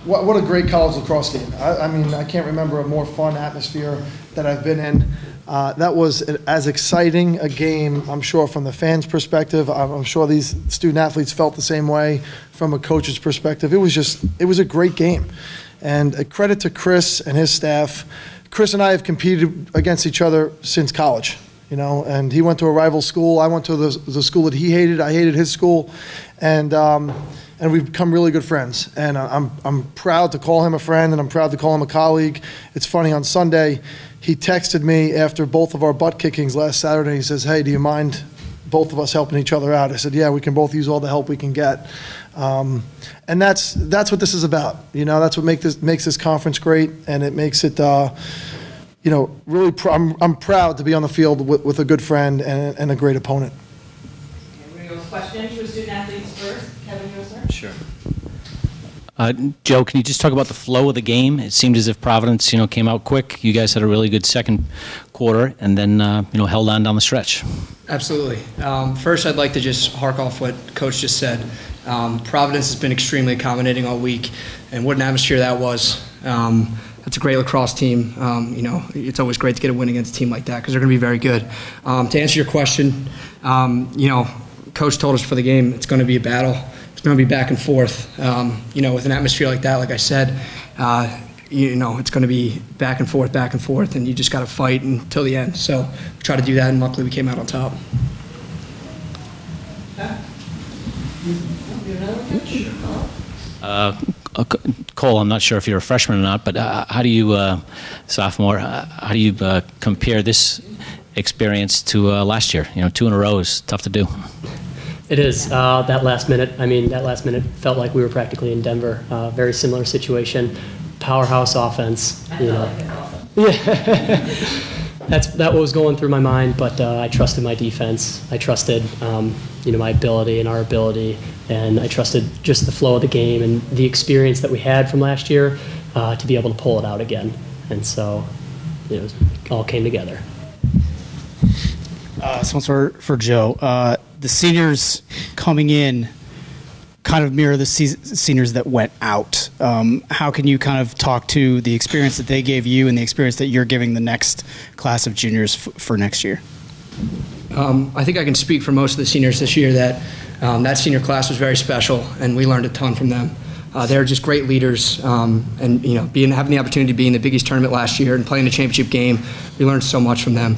what a great college lacrosse game. I mean, I can't remember a more fun atmosphere that I've been in. That was as exciting a game, I'm sure, from the fans' perspective. I'm sure these student athletes felt the same way from a coach's perspective. It was a great game. And a credit to Chris and his staff. Chris and I have competed against each other since college, you know, and he went to a rival school. I went to the school that he hated. I hated his school. And we've become really good friends. And I'm proud to call him a friend, and I'm proud to call him a colleague. It's funny, on Sunday, he texted me after both of our butt kickings last Saturday. He says, "Hey, do you mind both of us helping each other out?" I said, "Yeah, we can both use all the help we can get." And that's what this is about. You know, that's what makes this conference great, and it makes it, you know, really. I'm proud to be on the field with a good friend and a great opponent. Okay, we're going to go questions for student athletes first. Kevin, you start? Sure. Joe, can you just talk about the flow of the game? It seemed as if Providence, you know, came out quick. You guys had a really good second quarter, and then you know, held on down the stretch. Absolutely. First, I'd like to just hark off what Coach just said. Providence has been extremely accommodating all week, and what an atmosphere that was. That's a great lacrosse team. You know, it's always great to get a win against a team like that because they're going to be very good. To answer your question, you know, Coach told us for the game it's going to be a battle. It's going to be back and forth. You know, with an atmosphere like that, like I said, you know, it's going to be back and forth, and you just got to fight until the end. So we try to do that, and luckily we came out on top. Cole, I'm not sure if you're a freshman or not, but how do you, sophomore, how do you compare this experience to last year? You know, 2 in a row is tough to do. It is. That last minute, I mean, that last minute felt like we were practically in Denver. Very similar situation. Powerhouse offense. You know. Yeah. That was going through my mind, but I trusted my defense. I trusted, you know, my ability and our ability, and I trusted just the flow of the game and the experience that we had from last year to be able to pull it out again. And so, you know, it all came together. This one's for Joe. The seniors coming in kind of mirror the seniors that went out. How can you kind of talk to the experience that they gave you and the experience that you're giving the next class of juniors for next year? I think I can speak for most of the seniors this year that that senior class was very special, and we learned a ton from them. They're just great leaders, and you know, having the opportunity to be in the Big East tournament last year and playing the championship game, we learned so much from them.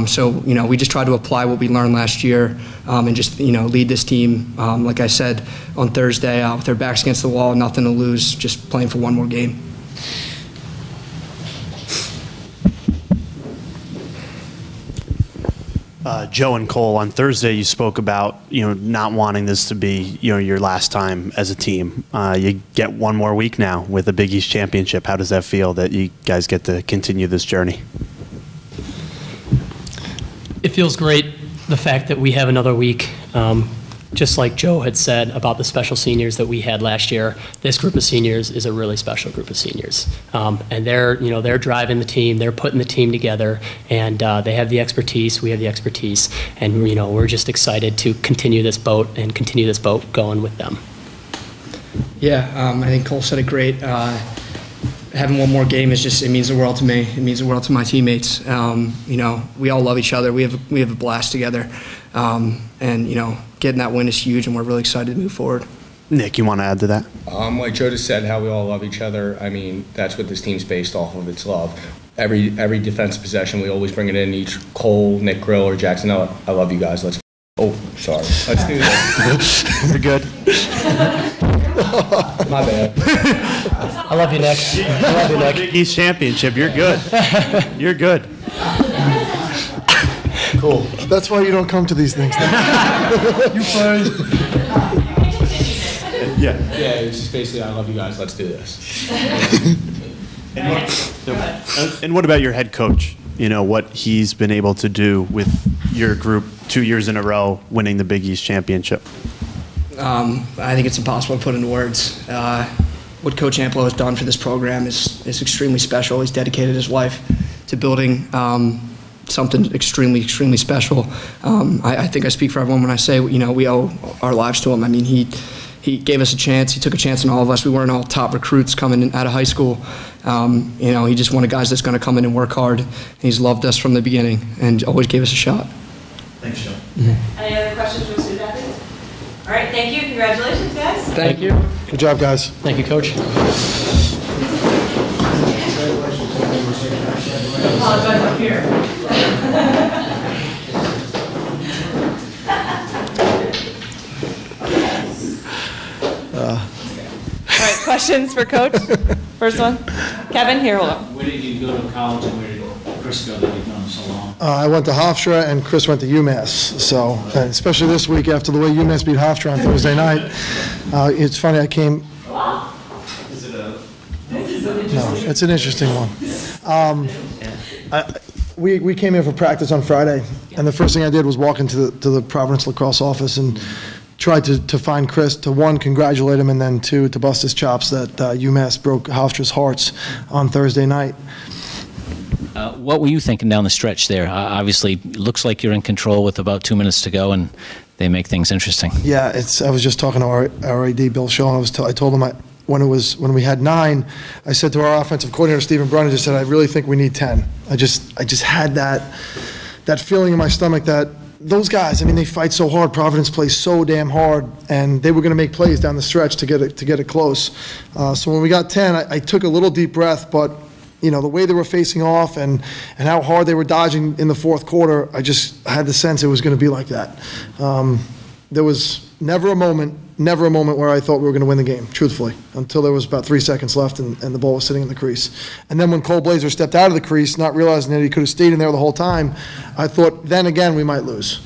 So you know, we just tried to apply what we learned last year, and just, you know, lead this team. Like I said on Thursday, with their backs against the wall, nothing to lose, just playing for one more game. Joe and Cole, on Thursday you spoke about, you know, not wanting this to be, you know, your last time as a team. You get one more week now with the Big East Championship. How does that feel that you guys get to continue this journey? It feels great, the fact that we have another week. Just like Joe had said about the special seniors that we had last year, this group of seniors is a really special group of seniors. And they're driving the team, they're putting the team together, and they have the expertise, we have the expertise, and, you know, we're just excited to continue this boat going with them. Yeah, I think Cole said it great. Having one more game is just, it means the world to me. It means the world to my teammates. You know, we all love each other. We have a blast together. And, you know, getting that win is huge, and we're really excited to move forward. Nick, you want to add to that? Like Joe just said, how we all love each other. I mean, that's what this team's based off of. It's love. Every defensive possession, we always bring it in. Each Cole, Nick, Grill, or Jackson. I love you guys. Let's. Oh, sorry. Let's do this. You're good. My bad. I love you, Nick. I love you, Nick. Big East Championship. You're good. You're good. Cool. That's why you don't come to these things. You fine. Yeah, it's just basically, I love you guys. Let's do this. And what about your head coach? You know, what he's been able to do with your group 2 years in a row winning the Big East Championship? I think it's impossible to put into words. What Coach Amplo has done for this program is extremely special. He's dedicated his life to building something extremely, extremely special. I think I speak for everyone when I say, you know, we owe our lives to him. I mean, he gave us a chance. He took a chance on all of us. We weren't all top recruits coming out of high school. He just wanted guys that's going to come in and work hard. He's loved us from the beginning and always gave us a shot. Thanks, Joe. Any other questions for student athletes? All right, thank you. Congratulations, guys. Thank you. Good job, guys. Thank you, Coach. Apologize up here. All right, questions for Coach? First one. Kevin, here, hold on. Where did you go to college and where did Chris go that you've known him so long? I went to Hofstra and Chris went to UMass. So, especially this week after the way UMass beat Hofstra on Thursday night, it's funny. I came. Is it a? No, it's an interesting one. We came here for practice on Friday, and the first thing I did was walk into the Providence Lacrosse office and tried to find Chris, to one, congratulate him, and then two, to bust his chops that UMass broke Hofstra's hearts on Thursday night. What were you thinking down the stretch there? Obviously, it looks like you're in control with about 2 minutes to go, and they make things interesting. Yeah, I was just talking to our AD, Bill Shaw, and I told him when we had 9, I said to our offensive coordinator, Stephen Brunner, just said, I really think we need 10. I just had that feeling in my stomach that those guys, they fight so hard. Providence plays so damn hard, and they were going to make plays down the stretch to get it close. So when we got 10, I took a little deep breath, but the way they were facing off and how hard they were dodging in the fourth quarter, I had the sense it was going to be like that. There was never a moment where I thought we were going to win the game, truthfully, until there was about 3 seconds left and the ball was sitting in the crease. And then when Cole Blazer stepped out of the crease, not realizing that he could have stayed in there the whole time, I thought then again we might lose.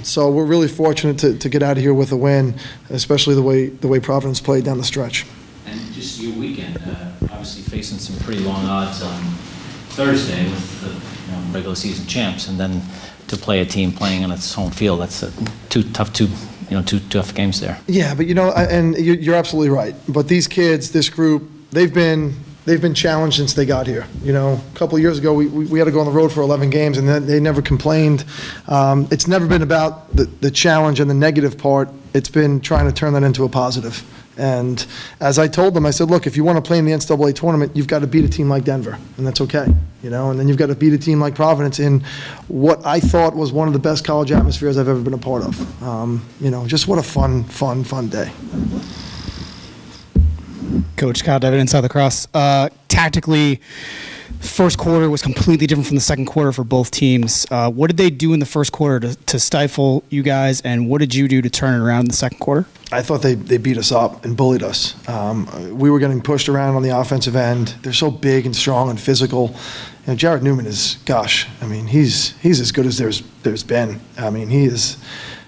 So we're really fortunate to get out of here with a win, especially the way Providence played down the stretch. And just your weekend, obviously facing some pretty long odds on Thursday with the regular season champs, and then to play a team playing on its home field, that's two tough games there. Yeah, but and you're absolutely right. But these kids, this group, they've been challenged since they got here. A couple of years ago, we had to go on the road for 11 games, and they never complained. It's never been about the challenge and the negative part. It's been trying to turn that into a positive. And as I told them, I said, look, if you want to play in the NCAA tournament, you've got to beat a team like Denver, and that's okay. And then you've got to beat a team like Providence in what I thought was one of the best college atmospheres I've ever been a part of. Just what a fun day. Coach Kyle Devitt, Inside Lacrosse. Tactically, first quarter was completely different from the second quarter for both teams. What did they do in the first quarter to stifle you guys, and what did you do to turn it around in the second quarter? I thought they beat us up and bullied us. We were getting pushed around on the offensive end. They're so big and strong and physical. Jared Newman is, he's as good as there's been.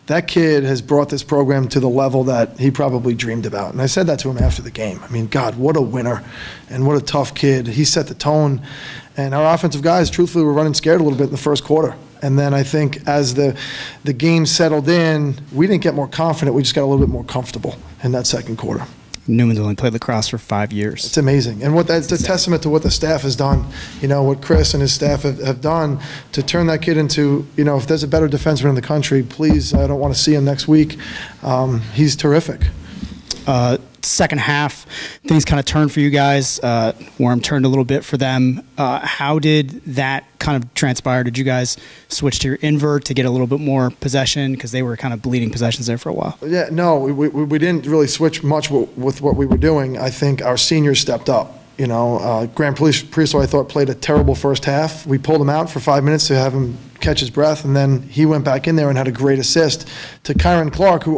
That kid has brought this program to the level that he probably dreamed about. And I said that to him after the game. God, what a winner and what a tough kid. He set the tone. And our offensive guys, truthfully, were running scared a little bit in the first quarter. And then I think as the game settled in, we didn't get more confident. We just got a little bit more comfortable in that second quarter. Newman's only played lacrosse for 5 years. It's amazing. And that's a testament to what the staff has done, what Chris and his staff have done to turn that kid into, if there's a better defenseman in the country, please, I don't want to see him next week. He's terrific. Second half, things kind of turned for you guys. Warm turned a little bit for them. How did that kind of transpire? Did you guys switch to your invert to get a little bit more possession? Because they were kind of bleeding possessions there for a while. Yeah, no, we didn't really switch much with what we were doing. I think our seniors stepped up. Grant Priestel, I thought, played a terrible first half. We pulled him out for 5 minutes to have him catch his breath, and then he went back in there and had a great assist to Kyron Clark, who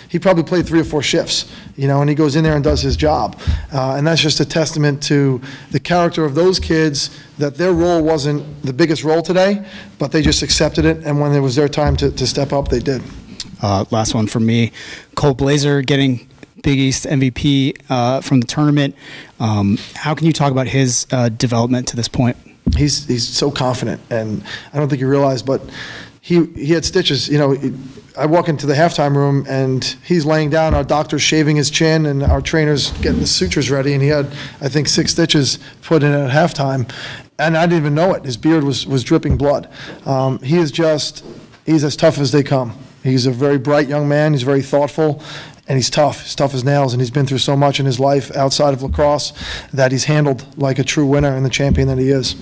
he probably played 3 or 4 shifts, and he goes in there and does his job. And that's just a testament to the character of those kids, that their role wasn't the biggest role today, but they just accepted it, and when it was their time to step up, they did. Last one from me. Cole Blazer getting Big East MVP from the tournament. How can you talk about his development to this point? He's so confident, and I don't think you realize, but he had stitches. I walk into the halftime room, and he's laying down. Our doctor's shaving his chin, and our trainer's getting the sutures ready, and he had, I think, 6 stitches put in at halftime, and I didn't even know it. His beard was dripping blood. He's as tough as they come. He's a very bright young man. He's very thoughtful. and he's tough. He's tough as nails, and he's been through so much in his life outside of lacrosse that he's handled like a true winner and the champion that he is.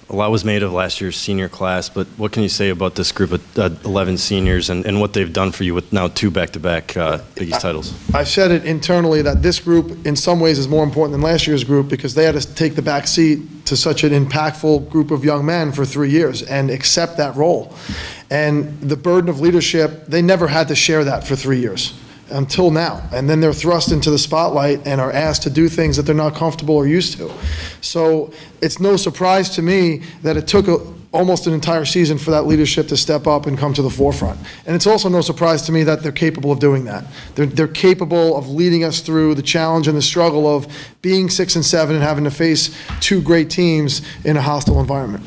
A lot was made of last year's senior class, but what can you say about this group of 11 seniors and what they've done for you with now 2 back-to-back Big East titles? I've said it internally that this group, in some ways, is more important than last year's group because they had to take the back seat to such an impactful group of young men for 3 years and accept that role. And the burden of leadership, they never had to share that for 3 years. Until now, and then they're thrust into the spotlight and are asked to do things that they're not comfortable or used to. So it's no surprise to me that it took almost an entire season for that leadership to step up and come to the forefront. And it's also no surprise to me that they're capable of doing that. They're capable of leading us through the challenge and the struggle of being 6 and 7 and having to face 2 great teams in a hostile environment.